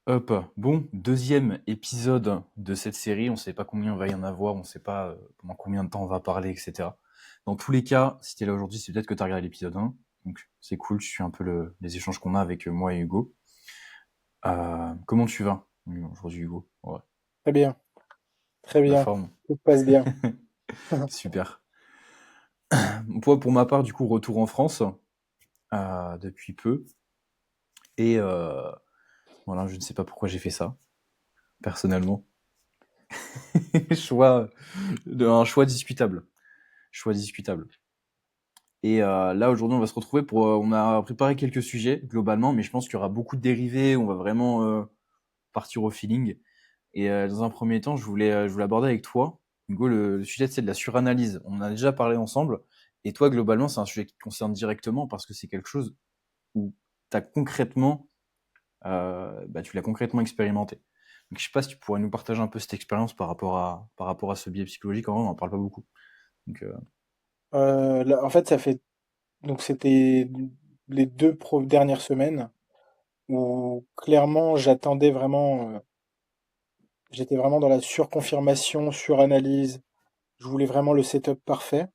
Hop, bon, deuxième épisode de cette série. On sait pas combien il va y en avoir, on sait pas pendant combien de temps on va parler, etc. Dans tous les cas, si t'es là aujourd'hui, c'est peut-être que t'as regardé l'épisode 1. Donc c'est cool, je suis un peu les échanges qu'on a avec moi et Hugo. Comment tu vas aujourd'hui, Hugo? Ouais, Très bien, très la bien. forme. Tout se passe bien. Super. Pour ma part, du coup, retour en France depuis peu. Et voilà, je ne sais pas pourquoi j'ai fait ça, personnellement. choix, un choix discutable. Choix discutable. Et là, aujourd'hui, on va se retrouver pour. On a préparé quelques sujets, globalement, mais je pense qu'il y aura beaucoup de dérivés. On va vraiment partir au feeling. Et dans un premier temps, je voulais aborder avec toi, Hugo, le sujet, c'est de la suranalyse. On en a déjà parlé ensemble. Et toi, globalement, c'est un sujet qui te concerne directement parce que c'est quelque chose où t'as concrètement, tu l'as concrètement expérimenté. Donc, je sais pas si tu pourrais nous partager un peu cette expérience par rapport à ce biais psychologique. En vrai, on n'en parle pas beaucoup. Donc, En fait, c'était les dernières semaines où clairement j'étais vraiment dans la surconfirmation, suranalyse. Je voulais vraiment le setup parfait.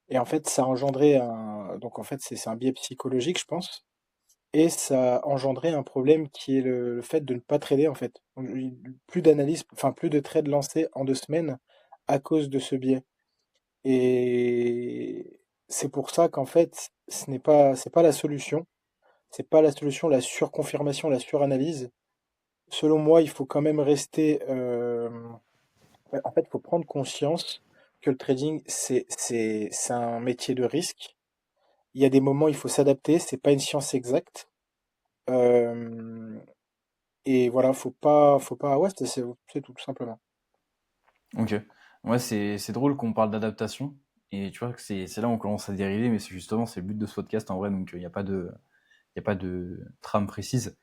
Et en fait, ça a engendré donc en fait, c'est un biais psychologique, je pense. Et ça a engendré un problème qui est le fait de ne pas trader, en fait. Plus d'analyse, enfin, plus de trades lancés en 2 semaines à cause de ce biais. Et c'est pour ça qu'en fait, c'est pas la solution. C'est pas la solution, la surconfirmation, la suranalyse. Selon moi, il faut quand même rester. Ouais, en fait, il faut prendre conscience que le trading, c'est un métier de risque. Il y a des moments, il faut s'adapter. C'est pas une science exacte. Euh, et voilà, faut pas. Ouais, c'est tout simplement. ok. Ouais, c'est drôle qu'on parle d'adaptation. Et tu vois que c'est là où on commence à dériver, mais c'est le but de ce podcast en vrai, donc il n'y a pas de trame précise.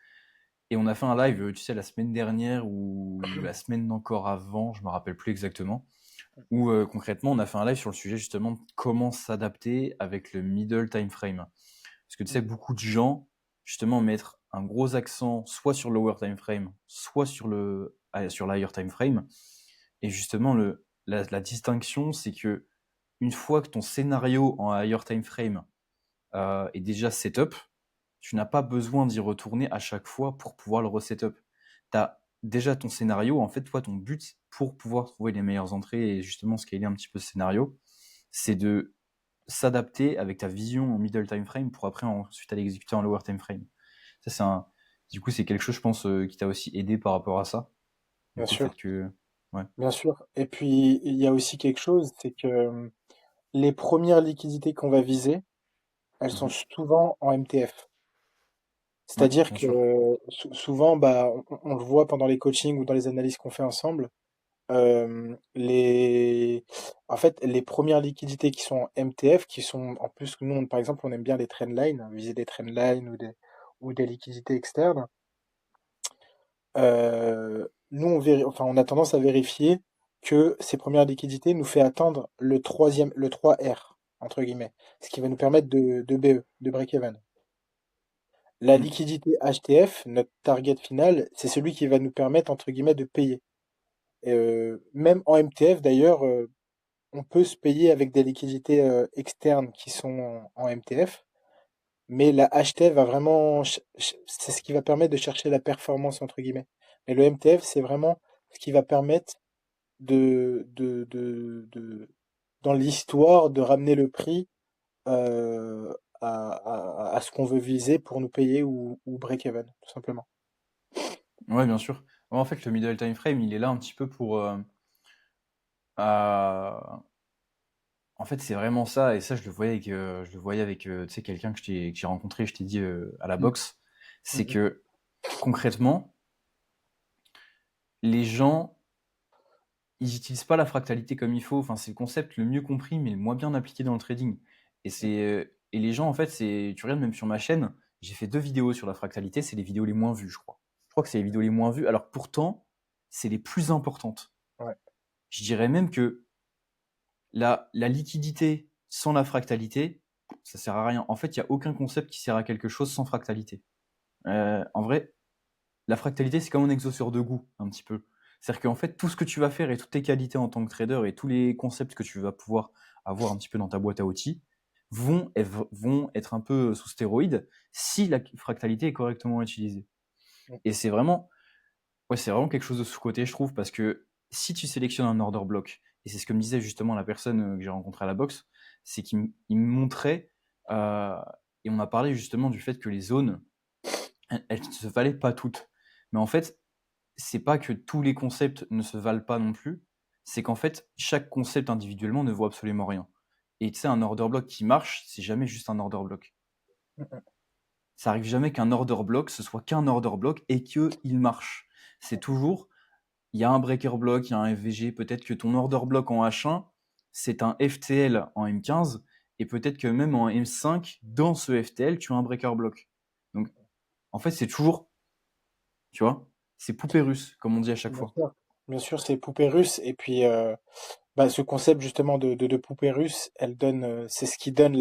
Et on a fait un live, tu sais, la semaine dernière ou la semaine d'encore avant, je me rappelle plus exactement, où concrètement on a fait un live sur le sujet justement de comment s'adapter avec le middle time frame. Parce que tu sais, beaucoup de gens justement mettre un gros accent soit sur le lower time frame, soit sur l'higher time frame. Et justement, la distinction, c'est que une fois que ton scénario en higher time frame est déjà setup, tu n'as pas besoin d'y retourner à chaque fois pour pouvoir le resetup. Tu as déjà ton scénario. En fait, toi, ton but pour pouvoir trouver les meilleures entrées et justement scaler un petit peu ce scénario, c'est de s'adapter avec ta vision en middle time frame pour après ensuite aller exécuter en lower time frame. Ça, du coup, c'est quelque chose, je pense, qui t'a aussi aidé par rapport à ça. Du Bien coup, le fait sûr, que, ouais. bien sûr. Et puis il y a aussi quelque chose, c'est que les premières liquidités qu'on va viser, elles sont Mhm. souvent en MTF. Ouais, C'est-à-dire bien que sûr. souvent, bah, on le voit pendant les coachings ou dans les analyses qu'on fait ensemble, les, en fait, les premières liquidités qui sont en MTF, qui sont, en plus, nous, par exemple, on aime bien les trendlines, hein, viser des trendlines ou des liquidités externes. Nous, enfin, on a tendance à vérifier que ces premières liquidités nous fait attendre le 3R, entre guillemets, ce qui va nous permettre de BE, de break-even. La Mm. liquidité HTF, notre target final, c'est celui qui va nous permettre, entre guillemets, de payer. Même en MTF, d'ailleurs, on peut se payer avec des liquidités externes qui sont en MTF, mais la HTF va vraiment, c'est ce qui va permettre de chercher la performance, entre guillemets. Mais le MTF, c'est vraiment ce qui va permettre dans l'histoire, de ramener le prix euh, à ce qu'on veut viser pour nous payer ou break-even, tout simplement. Ouais, bien sûr. Ouais, en fait, le middle time frame, il est là un petit peu pour, à- en fait, c'est vraiment ça, et ça, je le voyais avec, tu sais, quelqu'un que j'ai rencontré, je t'ai dit, à la Mm, boxe. C'est mm, que, concrètement, les gens, ils n'utilisent pas la fractalité comme il faut. Enfin, c'est le concept le mieux compris, mais le moins bien appliqué dans le trading. Et les gens, en fait, tu regardes même sur ma chaîne, j'ai fait 2 vidéos sur la fractalité, c'est les vidéos les moins vues, je crois. Je crois que c'est les vidéos les moins vues, alors que pourtant, c'est les plus importantes. ouais, Je dirais même que la liquidité sans la fractalité, ça sert à rien. En fait, il n'y a aucun concept qui sert à quelque chose sans fractalité. En vrai, la fractalité, c'est comme un exhausteur de goût, un petit peu. C'est-à-dire qu'en fait, tout ce que tu vas faire et toutes tes qualités en tant que trader et tous les concepts que tu vas pouvoir avoir un petit peu dans ta boîte à outils vont être un peu sous stéroïdes si la fractalité est correctement utilisée. Et c'est vraiment quelque chose de sous-coté, je trouve, parce que si tu sélectionnes un order block, et c'est ce que me disait justement la personne que j'ai rencontrée à la boxe, c'est qu'il me montrait, euh, et on a parlé justement du fait que les zones, elles ne se valaient pas toutes. Mais en fait, c'est pas que tous les concepts ne se valent pas non plus, c'est qu'en fait, chaque concept individuellement ne vaut absolument rien. Et tu sais, un order block qui marche, c'est jamais juste un order block. Ça arrive jamais qu'un order block, ce soit qu'un order block et qu'il marche. C'est toujours, il y a un breaker block, il y a un FVG, peut-être que ton order block en H1, c'est un FTL en M15, et peut-être que même en M5, dans ce FTL, tu as un breaker block. Donc, en fait, c'est toujours, tu vois, c'est poupée russe, comme on dit à chaque Bien fois. sûr, bien sûr, c'est poupée russe. Et puis, bah, ce concept justement de poupée russe, c'est ce qui donne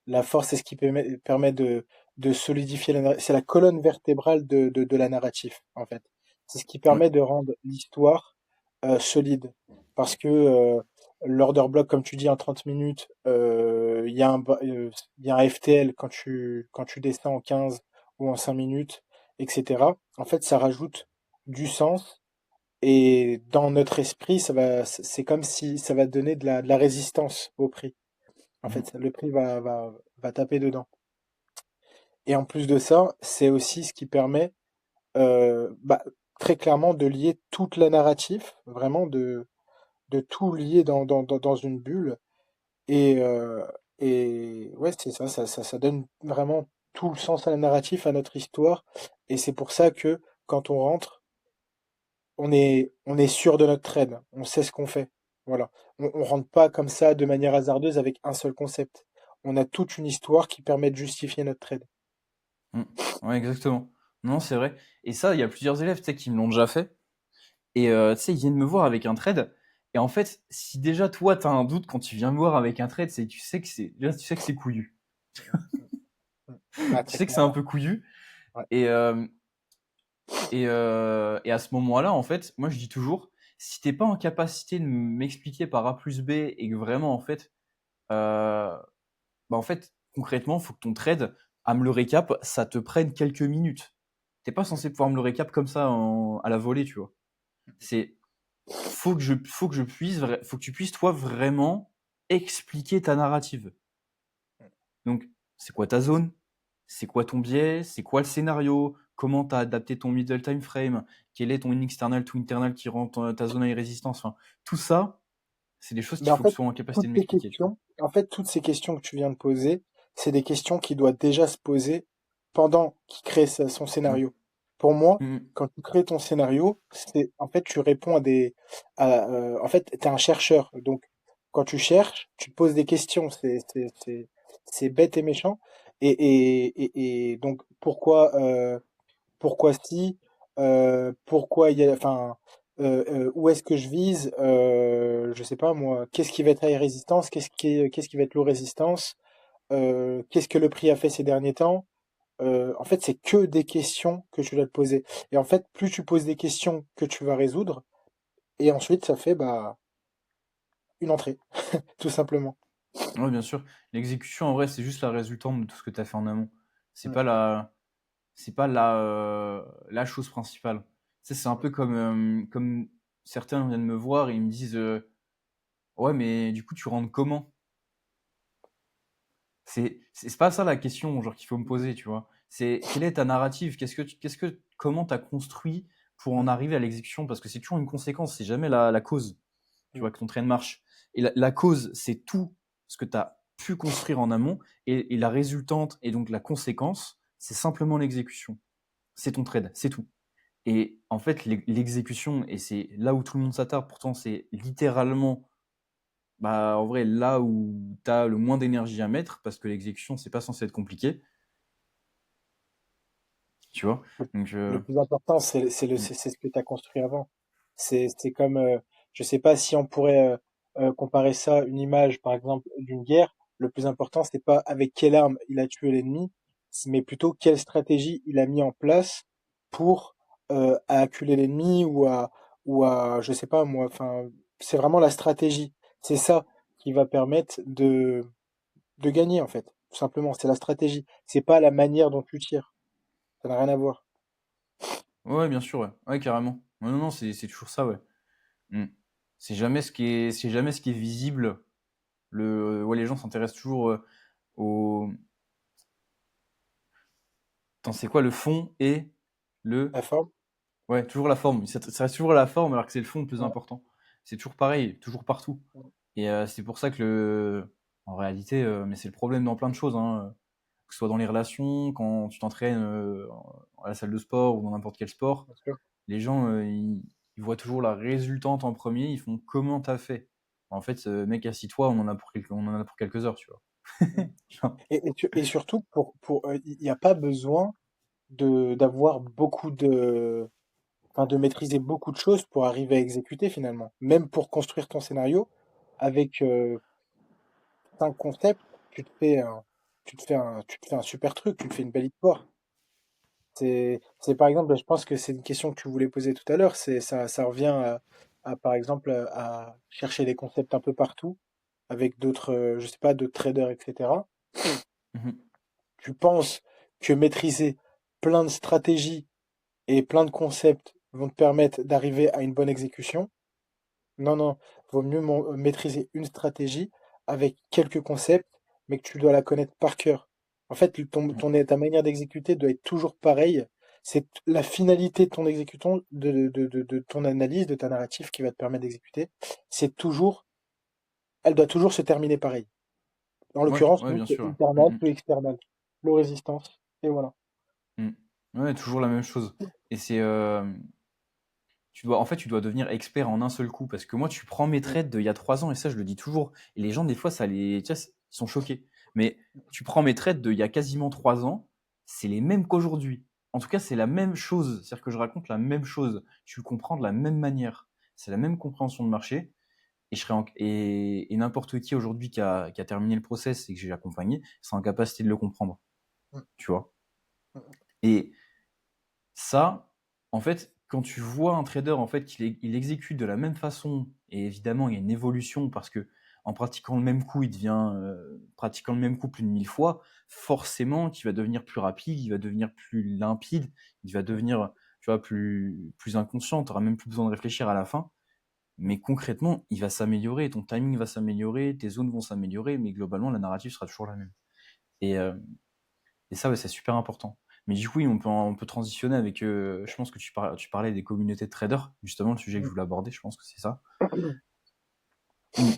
la force, c'est ce qui permet de solidifier c'est la colonne vertébrale de la narrative, en fait. C'est ce qui Ouais. permet de rendre l'histoire solide. Parce que l'order block, comme tu dis, en 30 minutes, il y a un FTL quand tu descends en 15 ou en 5 minutes, etc. En fait, ça rajoute du sens et dans notre esprit, c'est comme si ça va donner de la résistance au prix. En Mhm. fait, le prix va taper dedans. Et en plus de ça, c'est aussi ce qui permet, bah, très clairement de lier toute la narrative, vraiment de tout lier dans une bulle. Et, euh, et ouais, c'est ça, ça donne vraiment tout le sens à la narrative, à notre histoire. Et c'est pour ça que quand on rentre, on est sûr de notre trade, on sait ce qu'on fait. Voilà. On rentre pas comme ça de manière hasardeuse avec un seul concept. On a toute une histoire qui permet de justifier notre trade. Mm. Ouais, exactement. Non, c'est vrai. Et ça, il y a plusieurs élèves, tu sais, qui me l'ont déjà fait. Et tu sais, ils viennent me voir avec un trade. Et en fait, si déjà toi, t'as un doute quand tu viens me voir avec un trade, c'est tu sais que tu sais que c'est couillu. Ah, Tu très sais que c'est un clairement. peu couillu. Ouais. Et, et à ce moment-là, en fait, moi, je dis toujours, si t'es pas en capacité de m'expliquer par A plus B et que vraiment, en fait, bah, en fait, concrètement, faut que ton trade, à me le récap, ça te prenne quelques minutes. T'es pas censé pouvoir me le récap comme ça à la volée, tu vois. C'est, faut que je puisse, faut que tu puisses, toi, vraiment expliquer ta narrative. Donc, c'est quoi ta zone? C'est quoi ton biais? C'est quoi le scénario? Comment t'as adapté ton middle time frame? Quel est ton external to internal qui rend ta zone à résistance? Enfin, tout ça, c'est des choses Mais qu'il en faut que tu fait, sois en capacité toutes de ces m'expliquer, tu vois. questions, en fait, toutes ces questions que tu viens de poser, c'est des questions qui doivent déjà se poser pendant qu'il crée son Ouais. scénario. Pour moi, Mhm. quand tu crées ton scénario, en fait, tu réponds en fait, t'es un chercheur. Donc, quand tu cherches, tu te poses des questions. C'est bête et méchant. Et donc, pourquoi si, pourquoi il y a, enfin, où est-ce que je vise, je sais pas moi, qu'est-ce qui va être high résistance, qu'est-ce qui va être low résistance, qu'est-ce que le prix a fait ces derniers temps. En fait, c'est que des questions que tu dois te poser. Et en fait, plus tu poses des questions que tu vas résoudre, et ensuite ça fait bah une entrée, tout simplement. Ouais, bien sûr. L'exécution, en vrai, c'est juste la résultante de tout ce que tu as fait en amont. C'est Mm, pas c'est pas la chose principale. Tu sais, c'est un peu comme certains viennent me voir et ils me disent, ouais, mais du coup, tu rentres comment? C'est pas ça la question, genre, qu'il faut me poser, tu vois. C'est quelle est ta narrative? Comment t'as construit pour en mm, arriver à l'exécution? Parce que c'est toujours une conséquence, c'est jamais la cause, tu mm. vois, que ton train marche. Et la cause, c'est tout ce que tu as pu construire en amont, et la résultante, et donc la conséquence, c'est simplement l'exécution. C'est ton trade, c'est tout. Et en fait, l'exécution, et c'est là où tout le monde s'attarde, pourtant c'est littéralement, bah, en vrai, là où tu as le moins d'énergie à mettre, parce que l'exécution, c'est pas censé être compliqué, tu vois. Le Donc, le plus important, c'est ce que tu as construit avant. C'est comme, je sais pas si on pourrait comparer ça, une image, par exemple, d'une guerre. Le plus important, c'est pas avec quelle arme il a tué l'ennemi, mais plutôt quelle stratégie il a mis en place pour à acculer l'ennemi ou à, je sais pas moi, enfin, c'est vraiment la stratégie. C'est ça qui va permettre de gagner, en fait. Tout simplement, c'est la stratégie. C'est pas la manière dont tu tires. Ça n'a rien à voir. Ouais, bien sûr, ouais. Ouais, carrément. Ouais, non, non, c'est toujours ça, ouais. Mm. C'est jamais ce qui est visible. Ouais, les gens s'intéressent toujours au. Attends, c'est quoi le fond et le. La forme? Ouais, toujours la forme. Ça reste toujours la forme alors que c'est le fond le plus Ouais. important. C'est toujours pareil, toujours partout. Et c'est pour ça que en réalité, mais c'est le problème dans plein de choses, hein, que ce soit dans les relations, quand tu t'entraînes à la salle de sport ou dans n'importe quel sport, Bien sûr. les gens, ils voient toujours la résultante en premier, ils font comment t'as fait. En fait, mec, assis-toi, on en a pour quelques heures, tu vois. Mm. Genre, Et surtout, il n'y a pas besoin d'avoir enfin, de maîtriser beaucoup de choses pour arriver à exécuter finalement. Même pour construire ton scénario, avec 5 concepts, tu te fais un super truc, tu te fais une belle histoire. C'est par exemple, je pense que c'est une question que tu voulais poser tout à l'heure, ça revient par exemple, à chercher des concepts un peu partout, avec d'autres, je sais pas, d'autres traders, etc. mhm, Tu penses que maîtriser plein de stratégies et plein de concepts vont te permettre d'arriver à une bonne exécution? Non, non, vaut mieux maîtriser une stratégie avec quelques concepts, mais que tu dois la connaître par cœur. En fait, ta manière d'exécuter doit être toujours pareille. C'est la finalité de ton exécution, de ton analyse, de ta narrative qui va te permettre d'exécuter. Elle doit toujours se terminer pareil. En ouais, l'occurrence, ouais, nous, bien c'est sûr. internal Mhm, ou external. Low résistance. Et voilà. mhm. Ouais, toujours la même chose. Et en fait, tu dois devenir expert en un seul coup. Parce que moi, tu prends mes Mm. trades d'il y a 3 ans, et ça, je le dis toujours. Et les gens, des fois, tu vois, ils sont choqués. Mais tu prends mes trades d'il y a quasiment 3 ans, c'est les mêmes qu'aujourd'hui. En tout cas, c'est la même chose. C'est-à-dire que je raconte la même chose. Tu le comprends de la même manière. C'est la même compréhension de marché. Et n'importe qui aujourd'hui qui a terminé le process et que j'ai accompagné, sera en capacité de le comprendre. Mm. Tu vois. Mm. Et ça, en fait, quand tu vois un trader en fait il exécute de la même façon, et évidemment il y a une évolution parce que en pratiquant le même coup, il devient pratiquant le même coup plus de 1000 fois, forcément qu'il va devenir plus rapide, il va devenir plus limpide, il va devenir, tu vois, plus inconscient, tu n'auras même plus besoin de réfléchir à la fin. Mais concrètement, il va s'améliorer, ton timing va s'améliorer, tes zones vont s'améliorer, mais globalement la narrative sera toujours la même. Et, euh, et ça, ouais, c'est super important. Mais du coup, oui, on peut transitionner avec. Je pense que tu parlais des communautés de traders, justement, le sujet que je voulais aborder, je pense que c'est ça. Mm. Mm.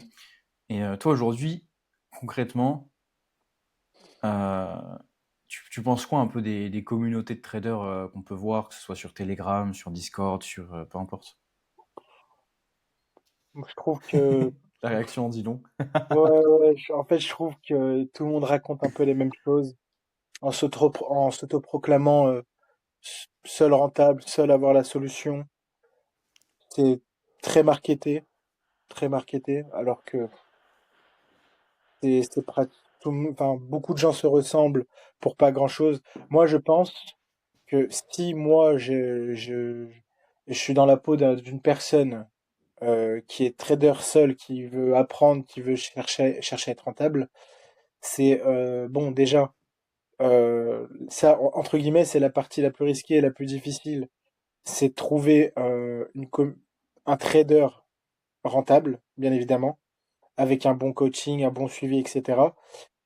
Et toi, aujourd'hui, concrètement, euh, tu penses quoi un peu des communautés de traders qu'on peut voir, que ce soit sur Telegram, sur Discord, sur peu importe. Je trouve que, La réaction en dit long. ouais, ouais, en fait, je trouve que tout le monde raconte un peu les mêmes choses en s'autoproclamant seul rentable, seul avoir la solution. C'est très très marketé, alors que c'est enfin, beaucoup de gens se ressemblent pour pas grand-chose. Moi, je pense que si moi, je suis dans la peau d'une personne qui est trader seul, qui veut apprendre, qui veut chercher à être rentable, c'est bon, déjà, ça, entre guillemets, c'est la partie la plus risquée et la plus difficile, c'est de trouver un trader rentable, bien évidemment, avec un bon coaching, un bon suivi, etc.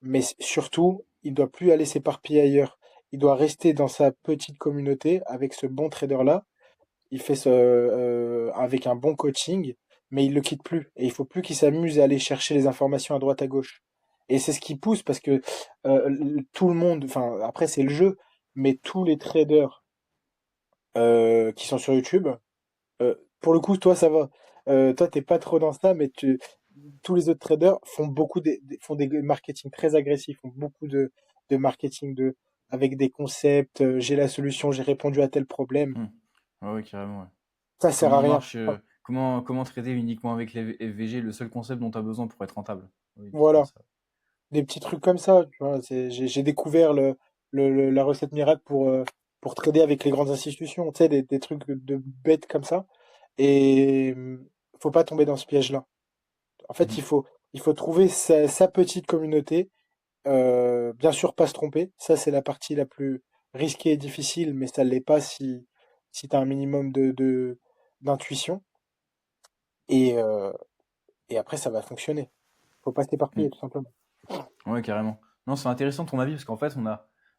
Mais surtout, il doit plus aller s'éparpiller ailleurs. Il doit rester dans sa petite communauté avec ce bon trader-là. Il fait avec un bon coaching, mais il le quitte plus. Et il faut plus qu'il s'amuse à aller chercher les informations à droite à gauche. Et c'est ce qui pousse parce que tout le monde, enfin après c'est le jeu, mais tous les traders qui sont sur YouTube, pour le coup, toi, ça va. Toi, t'es pas trop dans ça, mais tous les autres traders font des marketing très agressifs, font beaucoup de marketing avec des concepts. J'ai la solution, j'ai répondu à tel problème. Mm. Ouais, ouais, carrément, ouais. Ça sert à Comment rien. marche, comment trader uniquement avec les FVG, le seul concept dont tu as besoin pour être rentable. Oui, c'est Voilà, ça. des petits trucs comme ça. Tu vois, j'ai découvert la recette miracle pour trader avec les grandes institutions, tu sais, des trucs de bêtes comme ça. Et faut pas tomber dans ce piège-là. En fait, Mhm. il faut trouver sa petite communauté. Bien sûr, pas se tromper. Ça, c'est la partie la plus risquée et difficile, mais ça l'est pas si tu as un minimum d'intuition. Et, euh, et après, ça va fonctionner. Faut pas s'éparpiller, Mhm. tout simplement. Ouais, carrément. Non, c'est intéressant ton avis parce qu'en fait,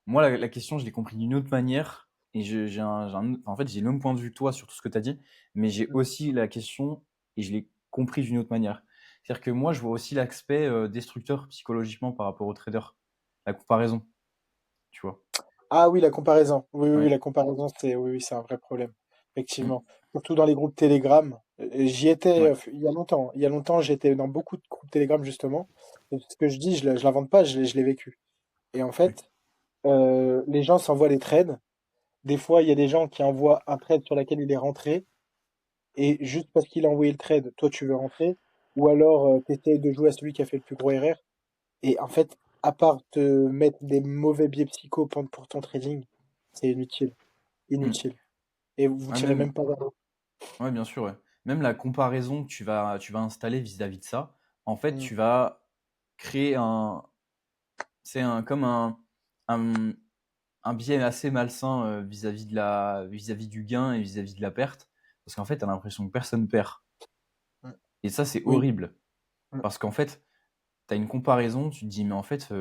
moi, la question, je l'ai compris d'une autre manière et en fait, j'ai le même point de vue que toi sur tout ce que tu as dit, mais j'ai aussi la question et je l'ai compris d'une autre manière. C'est-à-dire que moi, je vois aussi l'aspect destructeur psychologiquement par rapport aux traders. La comparaison, tu vois. Ah oui, la comparaison. Oui, oui, oui, Ouais. la comparaison, oui, oui, c'est un vrai problème. Mm. Effectivement. Surtout dans les groupes Telegram. J'y étais Ouais. il y a longtemps. Il y a longtemps, j'étais dans beaucoup de groupes Telegram, justement. Et ce que je dis, je l'invente pas, je l'ai vécu. Et en Oui. fait, les gens s'envoient les trades. Des fois, il y a des gens qui envoient un trade sur lequel il est rentré. Et juste parce qu'il a envoyé le trade, toi, tu veux rentrer. Ou alors, tu essaies de jouer à celui qui a fait le plus gros erreur. Et en fait, à part te mettre des mauvais biais psycho pour ton trading, c'est inutile. Mm. Inutile. Et vous Ouais, tirez même même, pas vers l'eau. ouais, bien sûr, ouais. Même la comparaison que tu vas installer vis-à-vis de ça, en fait, Mm. tu vas créer c'est comme un, un biais assez malsain vis-à-vis du gain et vis-à-vis de la perte, parce qu'en fait, t'as l'impression que personne perd. Mm. Et ça, c'est Oui. horrible, Mm. parce qu'en fait, t'as une comparaison, tu te dis, mais en fait,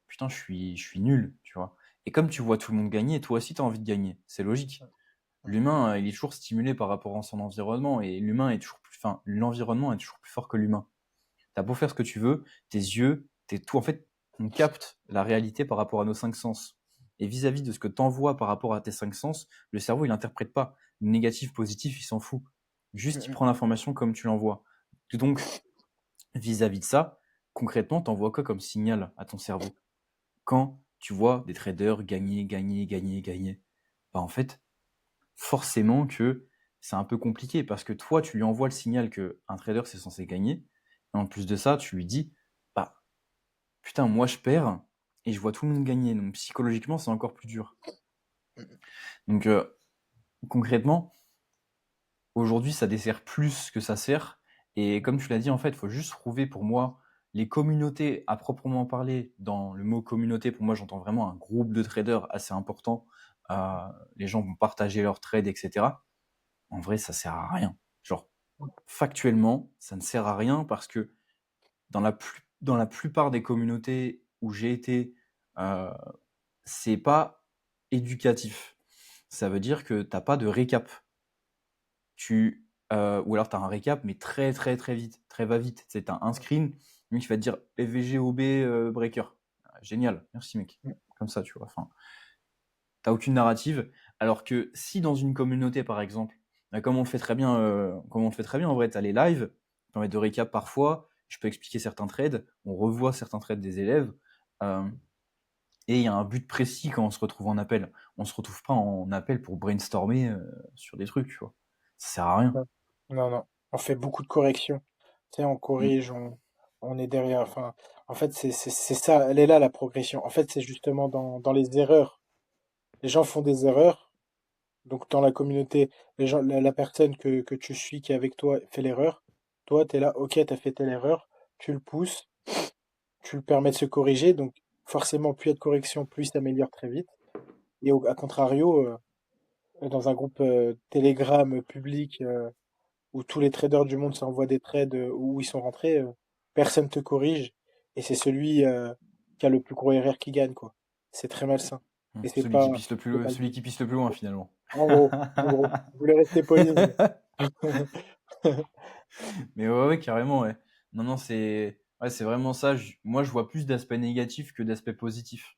putain, je suis nul, tu vois. Et comme tu vois tout le monde gagner, toi aussi, t'as envie de gagner. C'est logique. Mm. L'humain, il est toujours stimulé par rapport à son environnement, et l'environnement est toujours plus fort que l'humain. T'as beau faire ce que tu veux, tes yeux, tes tout, en fait, on capte la réalité par rapport à nos cinq sens. Et vis-à-vis de ce que t'envoies par rapport à tes cinq sens, le cerveau, il interprète pas. Négatif, positif, il s'en fout. Juste, il Mm. prend l'information comme tu l'envoies. Donc, vis-à-vis de ça, concrètement, t'envoies quoi comme signal à ton cerveau? Quand tu vois des traders gagner, gagner, gagner, gagner, bah, en fait, forcément que c'est un peu compliqué parce que toi, tu lui envoies le signal que un trader, c'est censé gagner. Et en plus de ça, tu lui dis, bah, putain, moi je perds et je vois tout le monde gagner. Donc psychologiquement, c'est encore plus dur. Mm. Donc concrètement, aujourd'hui, ça dessert plus que ça sert. Et comme tu l'as dit, en fait, il faut juste trouver pour moi les communautés à proprement parler. Dans le mot communauté, pour moi, j'entends vraiment un groupe de traders assez important. Les gens vont partager leurs trades, etc. En vrai, ça sert à rien. Genre, factuellement, ça ne sert à rien parce que dans la plupart des communautés où j'ai été, euh, c'est pas éducatif. Ça veut dire que t'as pas de récap. Ou alors t'as un récap, mais très très très vite, très va vite. C'est t'as un screen, lui qui va te dire FVGOB breaker. Ah, génial, merci mec. Mm. Comme ça, tu vois. Enfin, t'as aucune narrative. Alors que si dans une communauté, par exemple, comme on le fait très bien, comme on le fait très bien en vrai, t'as les lives, qui permettent de récap parfois. Je peux expliquer certains trades, on revoit certains trades des élèves. Euh, et il y a un but précis quand on se retrouve en appel. On se retrouve pas en appel pour brainstormer sur des trucs, tu vois. Ça sert à rien. Non, non, non. On fait beaucoup de corrections. Tu sais, on Mm. corrige, on est derrière. Enfin, en fait, c'est ça, elle est là la progression. En fait, c'est justement dans les erreurs. Les gens font des erreurs. Donc, dans la communauté, la personne que tu suis qui est avec toi fait l'erreur. Toi, tu es là, ok, tu as fait telle erreur. Tu le pousses, tu le permets de se corriger. Donc, forcément, plus il y a de correction, plus il s'améliore très vite. Et à contrario, dans un groupe Telegram public où tous les traders du monde s'envoient des trades où ils sont rentrés, personne te corrige et c'est celui qui a le plus gros RR qui gagne, quoi. C'est très malsain. Et c'est pas le Celui but. qui pisse le plus loin finalement. En gros, je voulais rester poli, mais Mais ouais, ouais, carrément, ouais. Non, non, ouais, c'est vraiment ça. Moi, je vois plus d'aspects négatifs que d'aspects positifs,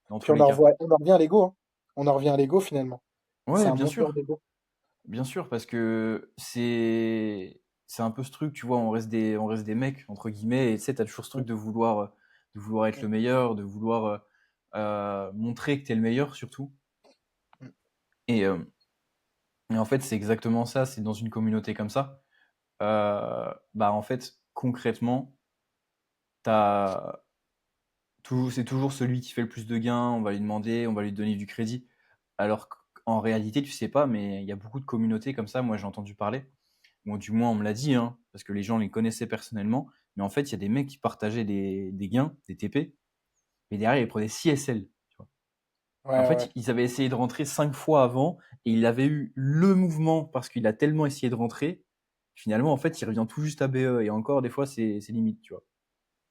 dans puis tous les cas. on en revient à l'ego, hein. On en revient à l'ego finalement. C'est Ouais, un moteur d'ego. bien sûr, parce que c'est un peu ce truc, tu vois, on reste des mecs entre guillemets, et tu sais, t'as toujours ce truc Mm, de vouloir être mm, le meilleur, de vouloir montrer que t'es le meilleur surtout. mm. Et, euh, et en fait, c'est exactement ça. C'est dans une communauté comme ça. Bah en fait, concrètement, t'as c'est toujours celui qui fait le plus de gains, on va lui demander, on va lui donner du crédit. en réalité, tu sais pas, mais il y a beaucoup de communautés comme ça. Moi, j'ai entendu parler. Bon, du moins, on me l'a dit, hein, parce que les gens les connaissaient personnellement. Mais en fait, il y a des mecs qui partageaient des gains, des TP, et derrière, ils prenaient 6 SL. Tu vois. En Ouais, ouais. fait, ils avaient essayé de rentrer 5 fois avant, et il avait eu le mouvement parce qu'il a tellement essayé de rentrer. Finalement, en fait, il revient tout juste à BE, et encore, des fois, c'est limite, tu vois.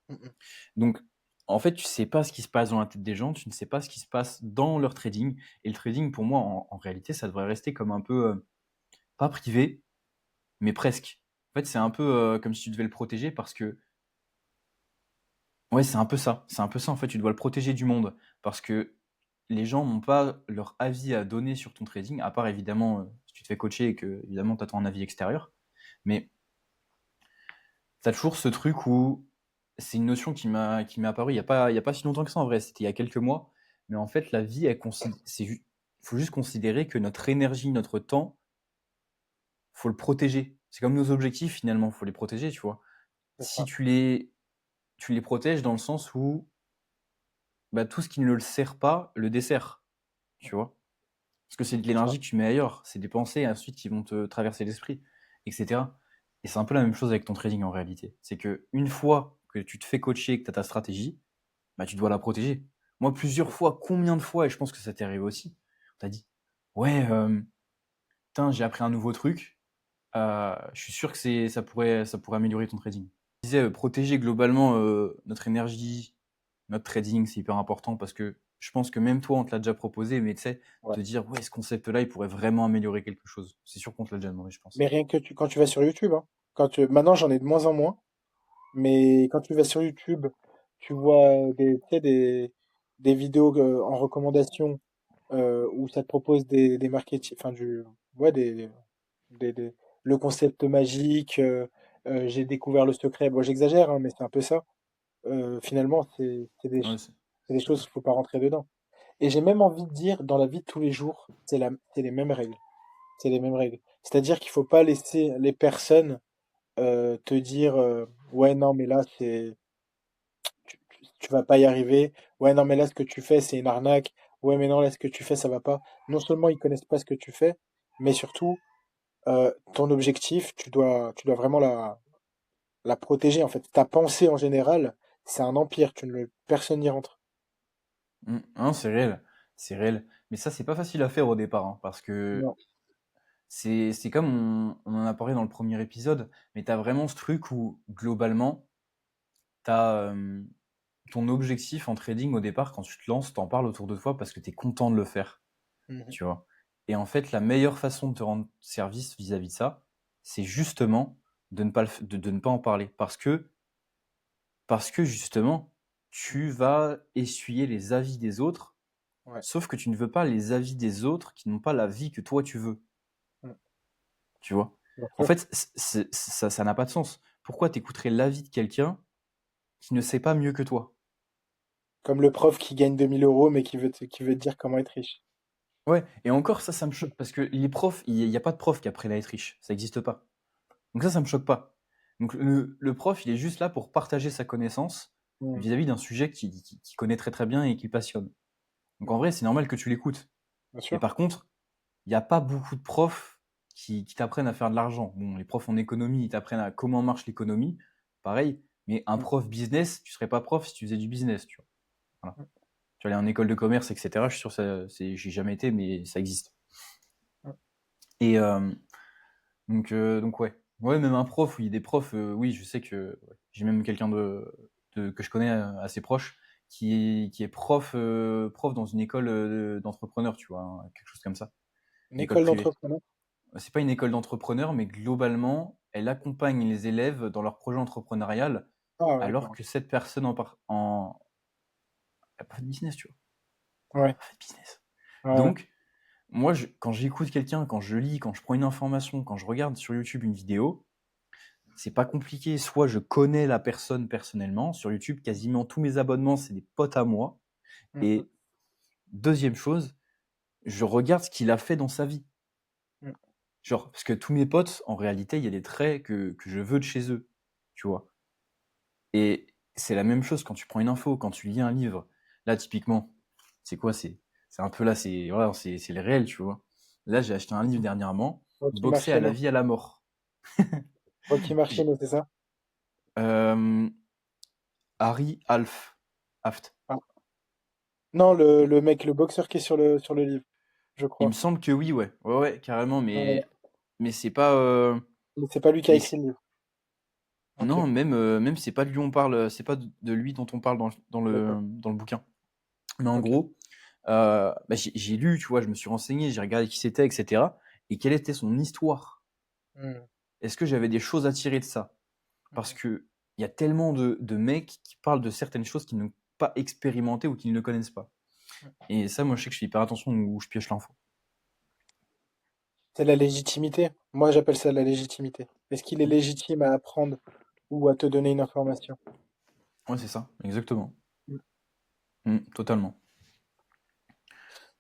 Mm, mm. Donc, en fait, tu sais pas ce qui se passe dans la tête des gens, tu ne sais pas ce qui se passe dans leur trading. Et le trading, pour moi, en réalité, ça devrait rester comme un peu, pas privé, mais presque. En fait, c'est un peu comme si tu devais le protéger parce que, ouais, c'est un peu ça. C'est un peu ça, en fait, tu dois le protéger du monde. Parce que les gens n'ont pas leur avis à donner sur ton trading, à part évidemment, si tu te fais coacher et que, évidemment, tu attends un avis extérieur. Mais t'as toujours ce truc où c'est une notion qui m'est apparue il y a pas si longtemps que ça en vrai, c'était il y a quelques mois. Mais en fait, la vie, faut juste considérer que notre énergie, notre temps, faut le protéger. C'est comme nos objectifs finalement, faut les protéger, tu vois. C'est Si ça. tu les protèges dans le sens où bah, tout ce qui ne le sert pas le dessert, tu vois. Parce que c'est de C'est ça. l'énergie que tu mets ailleurs, c'est des pensées ensuite qui vont te traverser l'esprit, etc. Et c'est un peu la même chose avec ton trading en réalité. C'est que une fois que tu te fais coacher et que tu as ta stratégie, bah, tu dois la protéger. Moi, plusieurs C'est ça. fois, combien de fois, et je pense que ça t'est arrivé aussi, on t'a dit, ouais, putain, j'ai appris un nouveau truc, je suis sûr que ça pourrait améliorer ton trading. Je disais, protéger globalement notre énergie, notre trading, c'est hyper important parce que je pense que même toi, on te l'a déjà proposé, mais tu sais, Ouais. te dire, ouais, ce concept-là, il pourrait vraiment améliorer quelque chose. C'est sûr qu'on te l'a déjà demandé, je pense. Mais rien que quand tu vas sur YouTube, hein, maintenant j'en ai de moins en moins, mais quand tu vas sur YouTube, tu vois tu sais, des vidéos en recommandation où ça te propose des marketing, enfin ouais, des- le concept magique, j'ai découvert le secret. Bon, j'exagère, hein, mais c'est un peu ça. Finalement, Ouais, c'est des choses, il faut pas rentrer dedans. Et j'ai même envie de dire, dans la vie de tous les jours, c'est les mêmes règles. C'est les mêmes règles. C'est-à-dire qu'il faut pas laisser les personnes te dire, ouais, non, mais là, tu vas pas y arriver. Ouais, non, mais là, ce que tu fais, c'est une arnaque. Ouais, mais non, là, ce que tu fais, ça va pas. Non seulement ils connaissent pas ce que tu fais, mais surtout, ton objectif, tu dois vraiment la protéger. En fait, ta pensée en général, c'est un empire. Personne n'y rentre. Hein, c'est réel. C'est réel. Mais ça, c'est pas facile à faire au départ, hein, parce que Non. c'est comme on en a parlé dans le premier épisode, mais t'as vraiment ce truc où, globalement, t'as ton objectif en trading au départ, quand tu te lances, t'en parles autour de toi parce que t'es content de le faire, Mhm. tu vois. Et en fait, la meilleure façon de te rendre service vis-à-vis de ça, c'est justement de ne pas en parler. Parce que justement, tu vas essuyer les avis des autres, Ouais. sauf que tu ne veux pas les avis des autres qui n'ont pas la vie que toi tu veux, Mm. tu vois. Bien En sûr. fait, ça n'a pas de sens. Pourquoi t'écouterais l'avis de quelqu'un qui ne sait pas mieux que toi? Comme le prof qui gagne 2 000 euros, mais qui veut te dire comment être riche. Ouais, et encore ça me choque parce que les profs, il y a pas de prof qui apprennent à être riche, ça existe pas. Donc ça me choque pas. Donc le prof, il est juste là pour partager sa connaissance Mm. vis-à-vis d'un sujet qu'il connaît très très bien et qui passionne. Donc en Mm. vrai, c'est normal que tu l'écoutes. Bien Mais sûr. par contre, il y a pas beaucoup de profs qui t'apprennent à faire de l'argent. Bon, les profs en économie, ils t'apprennent à comment marche l'économie, pareil, mais un Mm. prof business, tu serais pas prof si tu faisais du business, tu vois. Voilà. Mm. Tu vas aller en école de commerce, etc. Je suis sûr que j'ai jamais été, mais ça existe. Mm. Et donc ouais. Ouais, même un prof, oui, des profs, oui, je sais que ouais, j'ai même quelqu'un que je connais assez proche qui est prof dans une école d'entrepreneurs, tu vois, hein, quelque chose comme ça, Une une école école privée. d'entrepreneur. C'est pas une école d'entrepreneurs, mais globalement, elle accompagne les élèves dans leur projet entrepreneurial, Ah, ouais, alors d'accord. que cette personne elle a pas fait de business, tu vois, Ouais. pas fait de business. Ouais, ouais. Donc, moi, quand j'écoute quelqu'un, quand je lis, quand je prends une information, quand je regarde sur YouTube une vidéo, c'est pas compliqué. Soit je connais la personne personnellement. Sur YouTube, quasiment tous mes abonnements, c'est des potes à moi. Mm. Mm. Et deuxième chose, je regarde ce qu'il a fait dans sa vie. Mm. Genre, parce que tous mes potes, en réalité, il y a des traits que je veux de chez eux. Tu vois. Et c'est la même chose quand tu prends une info, quand tu lis un livre. Là, typiquement, c'est quoi? C'est C'est un peu là, voilà, c'est le réel, tu vois. Là, j'ai acheté un livre dernièrement, Rocky Boxer à la Marciano. vie à la mort. Rocky J'ai- Marciano, c'est ça? euh, Harry Aft. Ah. Non, le mec, le boxeur qui est sur le livre, je Il me crois. semble que oui, ouais. Ouais, ouais, carrément, Ouais. mais c'est pas. Mais c'est pas lui qui a Mais écrit le livre. Ok, non, même c'est pas de lui on parle, c'est pas de lui dont on parle d'accord. dans le bouquin. Mais en Ok. gros, bah, j'ai lu, tu vois, je me suis renseigné, j'ai regardé qui c'était, etc. Et quelle était son histoire. Hmm, Est-ce que j'avais des choses à tirer de ça? Parce mhm. que il y a tellement de mecs qui parlent de certaines choses qu'ils n'ont pas expérimenté ou qu'ils ne connaissent pas. Et ça, moi, je sais que je fais hyper attention où je pioche l'info. C'est la légitimité. Moi, j'appelle ça la légitimité. Est-ce qu'il est légitime à apprendre ou à te donner une information? Ouais, c'est ça, exactement. Mm. Totalement.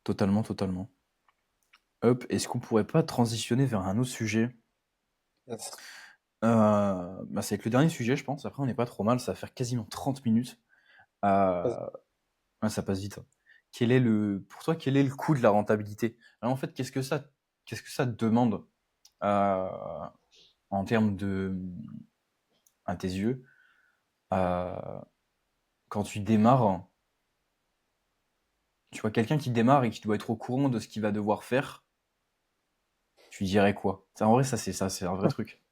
Totalement, totalement. Hop, est-ce qu'on pourrait pas transitionner vers un autre sujet? Yes. Bah, c'est avec le dernier sujet, je pense. Après, on n'est pas trop mal, ça va faire quasiment 30 minutes. Euh, Vas-y. ouais, ça passe vite, hein. Pour toi, quel est le coût de la rentabilité? Alors, en fait, qu'est-ce que ça te demande euh, en termes à tes yeux, euh, quand tu démarres, tu vois quelqu'un qui démarre et qui doit être au courant de ce qu'il va devoir faire, tu dirais quoi? En vrai, ça, c'est un vrai truc.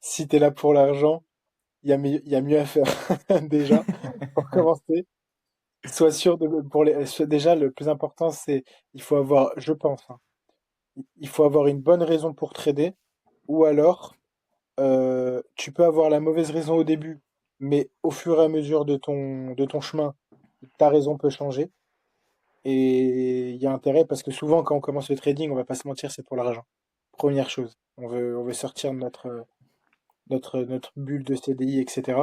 Si t'es là pour l'argent, il y a mieux à faire. Déjà, pour commencer, sois sûr déjà, le plus important, c'est, il faut avoir, je pense, hein, il faut avoir une bonne raison pour trader, ou alors, tu peux avoir la mauvaise raison au début, mais au fur et à mesure de ton chemin, ta raison peut changer. Et il y a intérêt parce que souvent, quand on commence le trading, on va pas se mentir, c'est pour l'argent. Première chose. On veut sortir de notre bulle de CDI, etc.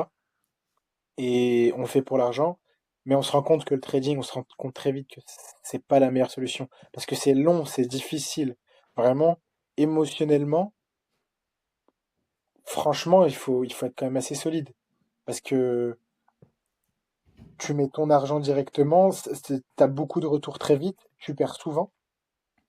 Et on le fait pour l'argent. Mais on se rend compte que le trading, on se rend compte très vite que c'est pas la meilleure solution. Parce que c'est long, c'est difficile. Vraiment, émotionnellement, franchement, il faut être quand même assez solide. Parce que tu mets ton argent directement, t'as beaucoup de retours très vite, tu perds souvent.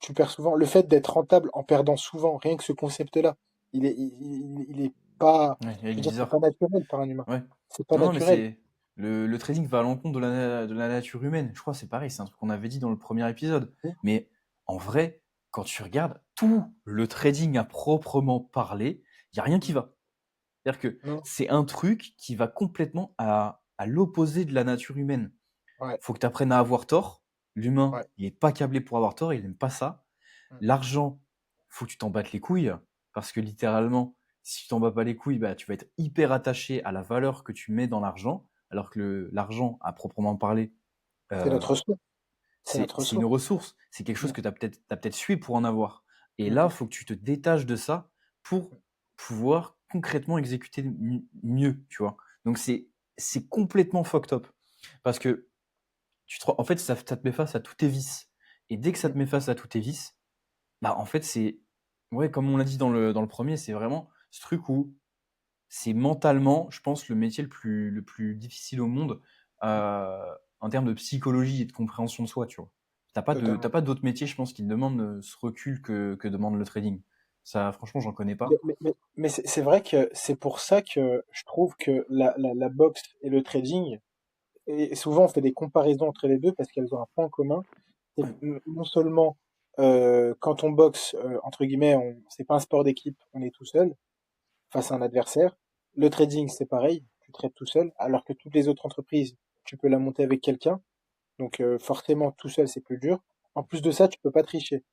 Tu perds souvent. Le fait d'être rentable en perdant souvent, rien que ce concept-là, il est pas, Ouais, il je est veux dire, c'est pas bizarre. naturel par un humain. Ouais. C'est pas Non, non, mais naturel. le trading va à l'encontre de la nature humaine. Je crois que c'est pareil, c'est un truc qu'on avait dit dans le premier épisode. Hmm. Mais en vrai, quand tu regardes tout le trading à proprement parler, il y a rien qui va. C'est-à-dire que Non? c'est un truc qui va complètement à l'opposé de la nature humaine. Ouais, Faut que tu apprennes à avoir tort. L'humain, ouais. il est pas câblé pour avoir tort, il n'aime pas ça. Hmm. L'argent, faut que tu t'en battes les couilles, parce que littéralement, si tu t'en bats pas les couilles, bah, tu vas être hyper attaché à la valeur que tu mets dans l'argent, alors que l'argent, à proprement parler, C'est euh, notre ressource. C'est notre c'est une ressource. ressource, c'est quelque chose Hmm. que t'as peut-être sué pour en avoir. Et là, Mhm. faut que tu te détaches de ça pour pouvoir concrètement exécuter mieux, tu vois. Donc c'est complètement fucked up, parce que en fait, ça te met face à tous tes vices. Et dès que ça Hmm. te met face à tous tes vices, bah, en fait, ouais, comme on l'a dit dans le premier, c'est vraiment ce truc où c'est mentalement, je pense, le métier le plus difficile au monde, en termes de psychologie et de compréhension de soi, tu vois. T'as Totalement. pas d'autres métiers, je pense, qui demandent ce recul que demande le trading. Ça, franchement, j'en connais Mais, pas. mais c'est vrai que c'est pour ça que je trouve que la boxe et le trading, et souvent on fait des comparaisons entre les deux parce qu'elles ont un point commun. C'est que Ouais, non seulement quand on boxe, entre guillemets, c'est pas un sport d'équipe, on est tout seul face à un adversaire. Le trading, c'est pareil, tu trades tout seul, alors que toutes les autres entreprises, tu peux la monter avec quelqu'un. Donc forcément, tout seul, c'est plus dur. En plus de ça, tu peux pas tricher.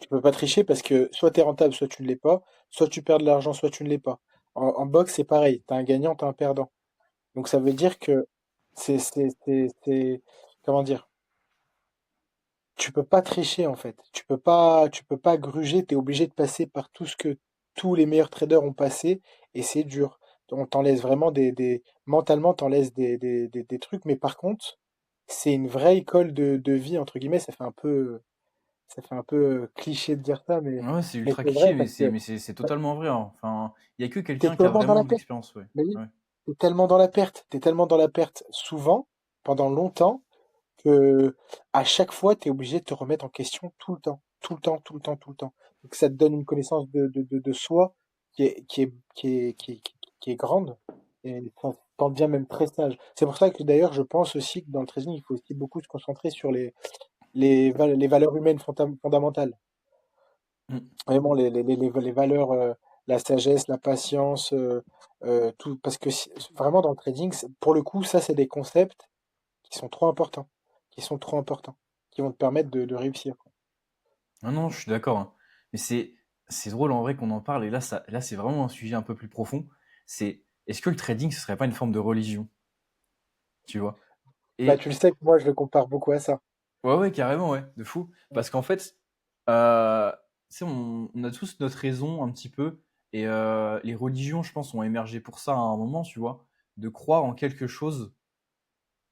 Tu peux pas tricher parce que soit tu es rentable, soit tu ne l'es pas, soit tu perds de l'argent, soit tu ne l'es pas. En boxe, c'est pareil, tu as un gagnant, tu as un perdant. Donc ça veut dire que comment dire, tu peux pas tricher en fait. Tu peux pas gruger, tu es obligé de passer par tout ce que tous les meilleurs traders ont passé et c'est dur. On t'en laisse vraiment mentalement, t'en laisse des trucs, mais par contre, c'est une vraie école de vie, entre guillemets, ça fait un peu cliché de dire ça, ouais, c'est mais ultra c'est vrai cliché, parce que c'est totalement vrai, hein. Enfin, il y a que t'es quelqu'un qui a tellement dans vraiment la de perte. l'expérience, ouais. Mais oui, Ouais. t'es tellement dans la perte. T'es tellement dans la perte souvent, pendant longtemps, que à chaque fois, tu es obligé de te remettre en question tout le temps, tout le temps, tout le temps, tout le temps. Donc ça te donne une connaissance de soi qui est grande et ça t'en devient même très sage. C'est pour ça que d'ailleurs, je pense aussi que dans le trading, il faut aussi beaucoup se concentrer sur les valeurs humaines fondamentales. Mm. Vraiment, les valeurs, la sagesse, la patience, tout. Parce que vraiment, dans le trading, pour le coup, ça, c'est des concepts qui sont trop importants, qui sont trop importants, qui vont te permettre de réussir. Ah non, je suis d'accord, hein. Mais c'est drôle en vrai qu'on en parle, et là c'est vraiment un sujet un peu plus profond. C'est est-ce que le trading ce serait pas une forme de religion, tu vois? Bah, Et tu le sais que moi, je le compare beaucoup à ça. ouais, ouais, carrément, ouais, de fou. Mm, Parce qu'en fait, euh, tu sais, on a tous notre raison un petit peu, et les religions, je pense, ont émergé pour ça à un moment, tu vois, de croire en quelque chose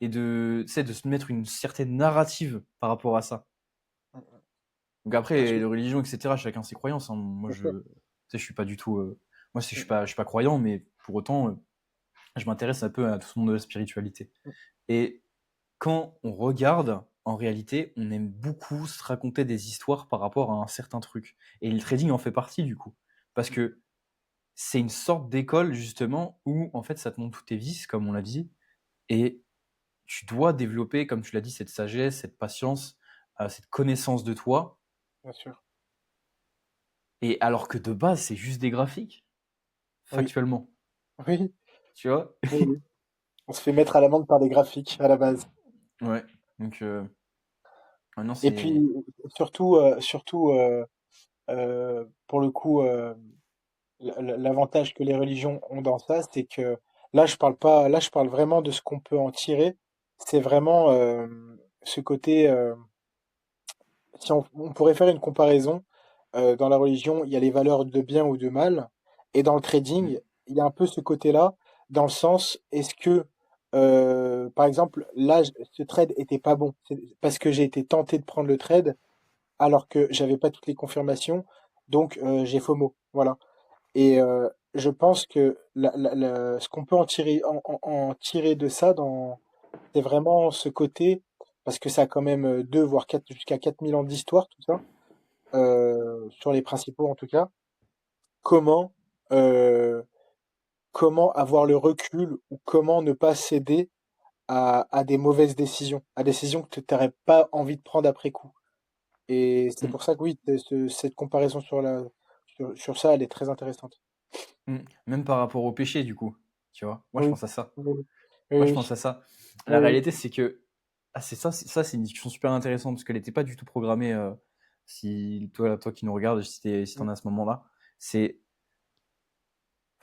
et tu sais, de se mettre une certaine narrative par rapport à ça. mm, mm. Donc Bien après, sûr, les religions, etc., chacun ses croyances, hein. Moi, bien sûr. tu sais, je suis pas du tout, moi, Mm, mm, je suis pas croyant, mais pour autant, je m'intéresse un peu à tout ce monde de la spiritualité. mm. Et quand on regarde, en réalité, on aime beaucoup se raconter des histoires par rapport à un certain truc. Et le trading en fait partie, du coup. Parce que c'est une sorte d'école, justement, où, en fait, ça te montre tous tes vices, comme on l'a dit, et tu dois développer, comme tu l'as dit, cette sagesse, cette patience, cette connaissance de toi. Bien sûr. Et alors que de base, c'est juste des graphiques, Oui, factuellement. oui, Tu vois? oui, oui. On se fait mettre à l'amende par des graphiques à la base. Ouais. Donc, maintenant, Et c'est... puis, surtout, pour le coup, l'avantage que les religions ont dans ça, c'est que là, je parle vraiment de ce qu'on peut en tirer. C'est vraiment ce côté. Si on pourrait faire une comparaison, dans la religion, il y a les valeurs de bien ou de mal, et dans le Mm, trading, il y a un peu ce côté-là, dans le sens, est-ce que, par exemple, là, ce trade était pas bon, c'est parce que j'ai été tenté de prendre le trade, alors que j'avais pas toutes les confirmations, donc j'ai FOMO, voilà. Et je pense que ce qu'on peut en tirer, en tirer de ça, c'est vraiment ce côté, parce que ça a quand même 2 voire 4 jusqu'à 4000 ans d'histoire, tout ça, sur les principaux en tout cas. Comment, euh, comment avoir le recul ou comment ne pas céder à des mauvaises décisions, à des décisions que tu n'aurais pas envie de prendre après coup. Et c'est mm, pour ça que oui, cette comparaison sur ça, elle est très intéressante. mm. Même par rapport au péché, du coup. Tu vois? Moi, je Oui, pense à ça. oui, Moi, je oui, pense à ça. La oui, réalité, c'est que ah, ça, c'est une discussion super intéressante parce qu'elle n'était pas du tout programmée. Si toi qui nous regardes, si oui. t'en as à ce moment-là, c'est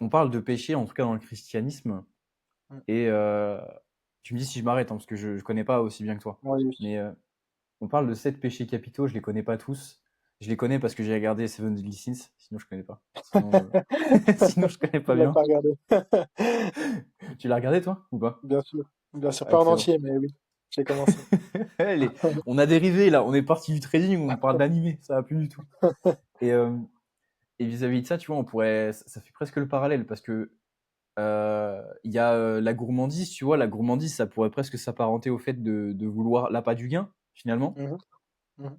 on parle de péché en tout cas dans le christianisme Mm, mm. et tu me dis si je m'arrête hein, parce que je connais pas aussi bien que toi. Oui, oui. Mais on parle de 7 péchés capitaux, je les connais pas tous. Je les connais parce que j'ai regardé Seven Deadly Sins, sinon je connais pas. Sinon, sinon je connais pas Tu l'as bien. pas regardé. Tu l'as regardé toi ou pas? Bien sûr, Ah, pas en excellent. entier, mais oui, j'ai commencé. Allez, on a dérivé là, on est parti du trading, on parle d'animé, ça va plus du tout. Et, euh, et vis-à-vis de ça, tu vois, on pourrait, ça fait presque le parallèle parce que il y a la gourmandise, tu vois, la gourmandise, ça pourrait presque s'apparenter au fait de vouloir l'appât du gain, finalement. Mhm, mhm.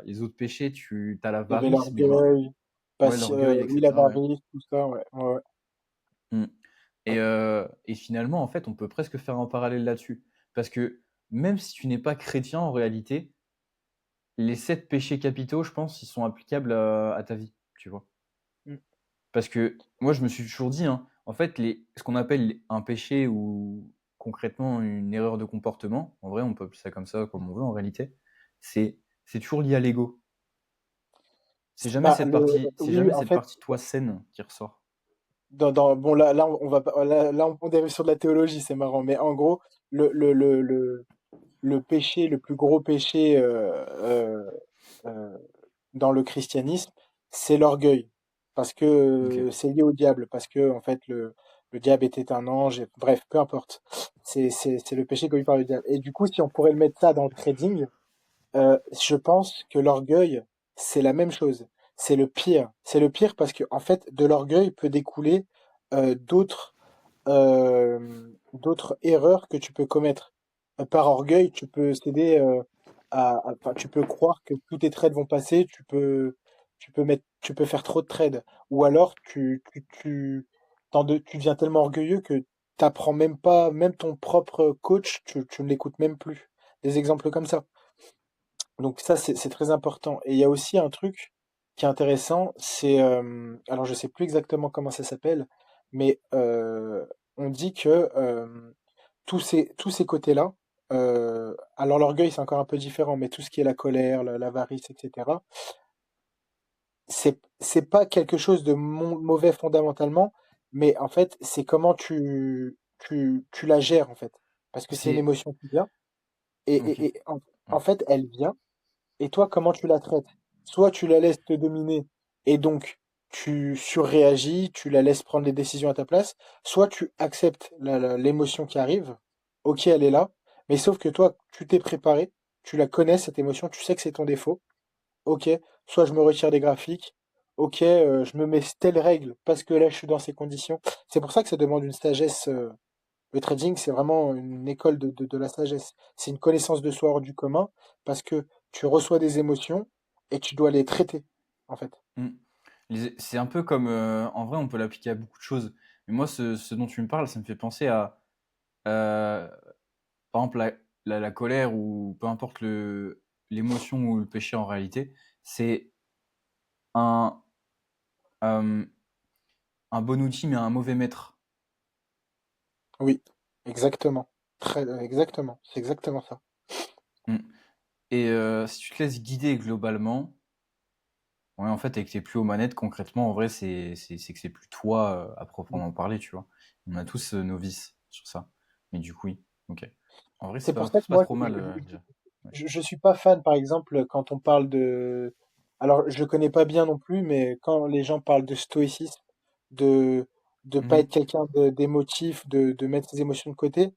Les autres péchés, tu as Il y avait l'avarice, mais l'orgueil, ouais, l'orgueil, oui, etc. Ouais. l'avarice, tout ça, ouais, ouais, ouais. Mm. Et finalement, en fait, on peut presque faire un parallèle là-dessus. Parce que même si tu n'es pas chrétien, en réalité, les 7 péchés capitaux, je pense, ils sont applicables à ta vie, tu vois. Mm, Parce que moi, je me suis toujours dit, hein, en fait, ce qu'on appelle un péché ou concrètement une erreur de comportement, en vrai, on peut appeler ça comme ça, comme on veut en réalité, c'est toujours lié à l'ego. Bah, C'est oui, jamais en cette fait, partie de toi saine qui ressort. bon, là, on va, là, on dérive sur de la théologie, c'est marrant, mais en gros, le, le, le, le, le péché, le plus gros péché, euh, dans le christianisme, c'est l'orgueil, parce que Ok. c'est lié au diable, parce que en fait le diable était un ange, bref, peu importe. C'est le péché commis par le diable. Et du coup, si on pourrait le mettre ça dans le trading, je pense que l'orgueil, c'est la même chose. C'est le pire. C'est le pire parce que en fait, de l'orgueil peut découler d'autres erreurs que tu peux commettre. par orgueil, tu peux céder enfin, tu peux croire que tous tes trades vont passer, tu peux faire trop de trades. Ou alors tu deviens tellement orgueilleux que t'apprends même pas, même ton propre coach, tu ne l'écoutes même plus. Des exemples comme ça. Donc ça, c'est très important. Et il y a aussi un truc qui est intéressant, alors je sais plus exactement comment ça s'appelle, mais on dit que tous ces côtés-là, alors l'orgueil c'est encore un peu différent, mais tout ce qui est la colère, l'avarice, etc., c'est pas quelque chose de mauvais fondamentalement, mais en fait c'est comment tu la gères en fait, parce que c'est une C'est émotion qui vient ok. en Ouais. fait elle vient. Et toi, comment tu la traites? Soit tu la laisses te dominer et donc tu surréagis, tu la laisses prendre les décisions à ta place, soit tu acceptes l'émotion qui arrive, ok, elle est là, mais sauf que toi, tu t'es préparé, tu la connais, cette émotion, tu sais que c'est ton défaut, ok, soit je me retire des graphiques, ok, je me mets telle règle parce que là, je suis dans ces conditions. C'est pour ça que ça demande une sagesse. Le trading, c'est vraiment une école de la sagesse. C'est une connaissance de soi hors du commun parce que tu reçois des émotions et tu dois les traiter, en fait. Mm. C'est un peu comme, en vrai, on peut l'appliquer à beaucoup de choses. Mais moi, ce dont tu me parles, ça me fait penser à, euh, par exemple, la colère ou peu importe l'émotion ou le péché en réalité, c'est un, euh, un bon outil mais un mauvais maître. Oui, exactement. Exactement. C'est exactement ça. Mm. Et si tu te laisses guider globalement, ouais, en fait, avec tes plus aux manettes, concrètement, en vrai, c'est que c'est plus toi à Mm. proprement parler, tu vois. On a tous nos vices sur ça. Mais du coup, oui. Ok. En vrai, C'est pour ça que c'est pas moi, trop mal, déjà. Ouais. je suis pas fan, par exemple, quand on parle de... Alors, je le connais pas bien non plus, mais quand les gens parlent de stoïcisme, de de pas être Mhm. quelqu'un d'émotif, de mettre ses émotions de côté,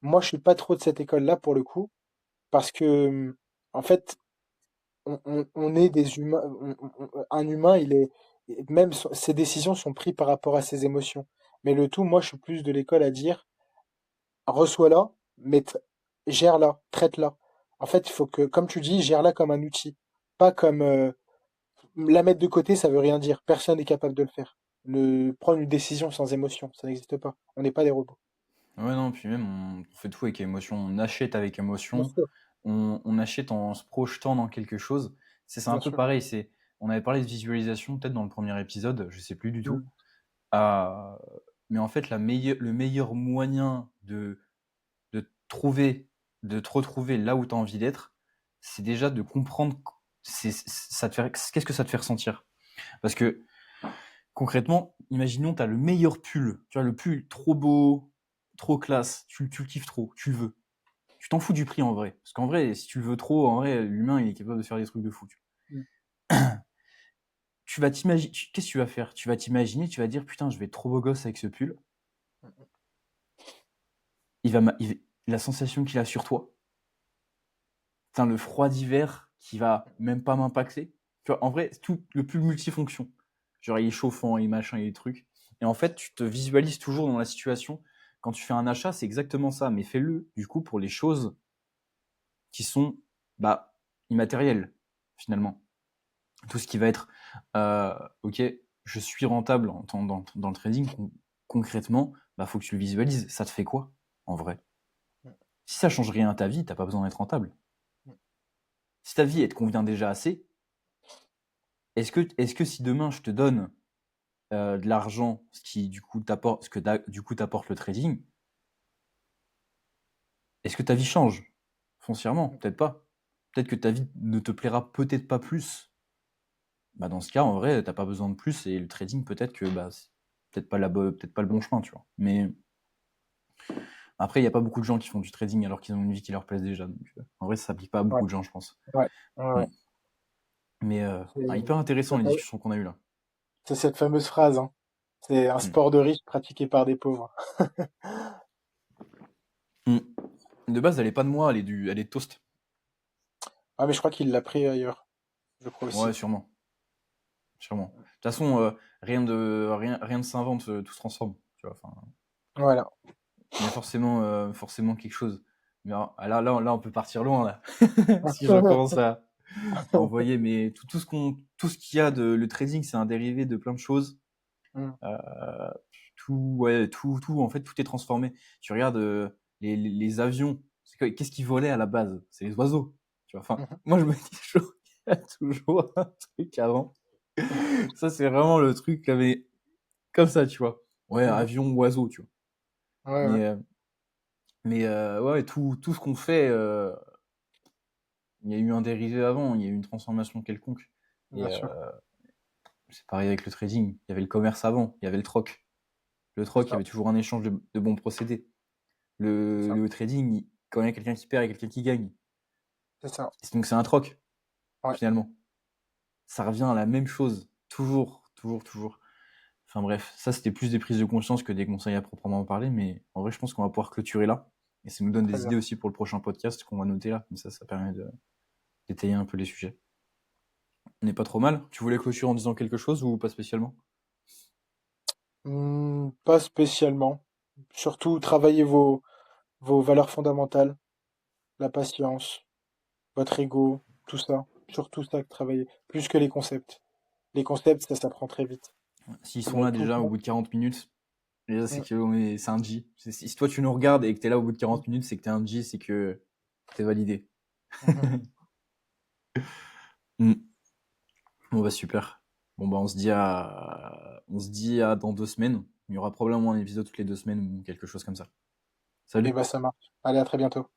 moi, je suis pas trop de cette école-là pour le coup, parce que, en fait, on est des humains. Un humain, ses décisions sont prises par rapport à ses émotions. Mais le tout, moi, je suis plus de l'école à dire, reçois-la, mais gère-la, traite-la. En fait, il faut que, comme tu dis, gère-la comme un outil, pas comme la mettre de côté. Ça veut rien dire. Personne n'est capable de le faire. Prendre une décision sans émotion, ça n'existe pas. On n'est pas des robots. Ouais, non, puis même, on fait tout avec émotion. On achète avec Bien émotion. sûr, On achète en se projetant dans quelque chose. C'est un bien peu sûr. pareil. On avait parlé de visualisation peut-être dans le premier épisode, je sais plus du tout. Mm. Euh, mais en fait, le meilleur moyen de trouver, de te retrouver là où tu as envie d'être, c'est déjà de comprendre qu'est-ce que ça te fait ressentir. Parce que concrètement, imaginons tu as le meilleur pull, tu vois le pull trop beau, trop classe, tu le kiffes trop, tu le veux. Tu t'en fous du prix en vrai. Parce qu'en vrai, si tu le veux trop, en vrai, l'humain il est capable de faire des trucs de fou. Mm. Tu vas t'imaginer, qu'est-ce que tu vas faire? Tu vas t'imaginer, tu vas dire putain, je vais être trop beau gosse avec ce pull. La sensation qu'il a sur toi, putain, le froid d'hiver qui va même pas m'impacter. Tu vois, en vrai, c'est tout le plus multifonction. Genre, il est chauffant, il est machin, il est trucs. Et en fait, tu te visualises toujours dans la situation. Quand tu fais un achat, c'est exactement ça. Mais fais-le, du coup, pour les choses qui sont, bah, immatérielles, finalement. Tout ce qui va être, ok, je suis rentable dans le trading, concrètement, bah, faut que tu le visualises. Ça te fait quoi, en vrai? Si ça change rien à ta vie, t'as pas besoin d'être rentable. Si ta vie, elle te convient déjà assez, est-ce que si demain je te donne de l'argent, ce qui du coup t'apporte, du coup t'apporte le trading, est-ce que ta vie change foncièrement? Mm. Peut-être pas. Peut-être que ta vie ne te plaira peut-être pas plus. Bah dans ce cas, en vrai, t'as pas besoin de plus et le trading peut-être que bah c'est peut-être pas le bon chemin, tu vois. Mais après, il y a pas beaucoup de gens qui font du trading alors qu'ils ont une vie qui leur plaise déjà. Donc, en vrai, ça s'applique pas à Ouais, beaucoup de gens, je pense. ouais, ouais, Mm. ouais. Mais C'est hyper intéressant c'est les fa- discussions qu'on a eues là. c'est cette fameuse phrase, hein. C'est un Mm. sport de riches pratiqué par des pauvres. Mm. De base, elle est pas de moi, elle est de Toast. Ah, mais je crois qu'il l'a pris ailleurs. Je crois Ouais, aussi. sûrement. Sûrement. De toute façon, rien ne s'invente, tout se transforme. Tu vois, enfin, Voilà. il y a forcément quelque chose. Mais là, on peut partir loin, là. Si je recommence à envoyer, mais tout ce qu'il y a le trading, c'est un dérivé de plein de choses. Mm. Euh, ouais, en fait, tout est transformé. Tu regardes les avions, qu'est-ce qui volait à la base? C'est les oiseaux. Tu vois, enfin, Mhm. moi, je me dis toujours, il y a toujours un truc avant. Ça, c'est vraiment le truc qui avait comme ça, tu vois. Ouais, Mhm. avion, oiseau, tu vois. Ouais, ouais, Mais, euh, ouais, tout ce qu'on fait, il y a eu un dérivé avant, il y a eu une transformation quelconque. bien Et sûr. c'est pareil avec le trading. Il y avait le commerce avant, il y avait le troc. Le C'est troc, il y ça, avait toujours un échange de bons procédés. c'est ça, Le trading, quand il y a quelqu'un qui perd et quelqu'un qui gagne. c'est ça. Donc c'est un troc, Ouais, finalement. Ça revient à la même chose. Toujours, toujours, toujours. Enfin bref, ça c'était plus des prises de conscience que des conseils à proprement parler, mais en vrai je pense qu'on va pouvoir clôturer là. Et ça nous donne très des bien. idées aussi pour le prochain podcast qu'on va noter là. Comme ça permet de d'étayer un peu les sujets. On n'est pas trop mal. Tu voulais clôturer en disant quelque chose ou pas spécialement? Pas spécialement. Surtout, travaillez vos valeurs fondamentales, la patience, votre ego, tout ça. Surtout ça que travaillez. Plus que les concepts. Les concepts, ça s'apprend très vite. S'ils sont Mais là tout déjà ça. au bout de 40 minutes, déjà Mm, c'est un G. Si toi tu nous regardes et que t'es là au bout de mm, 40 minutes, c'est que t'es un G, c'est que t'es validé. mhm. Mm. Bon bah super. Bon bah on se dit à dans 2 semaines. Il y aura probablement un épisode toutes les 2 semaines ou quelque chose comme ça. Et Salut. bah ça marche. Allez, à très bientôt.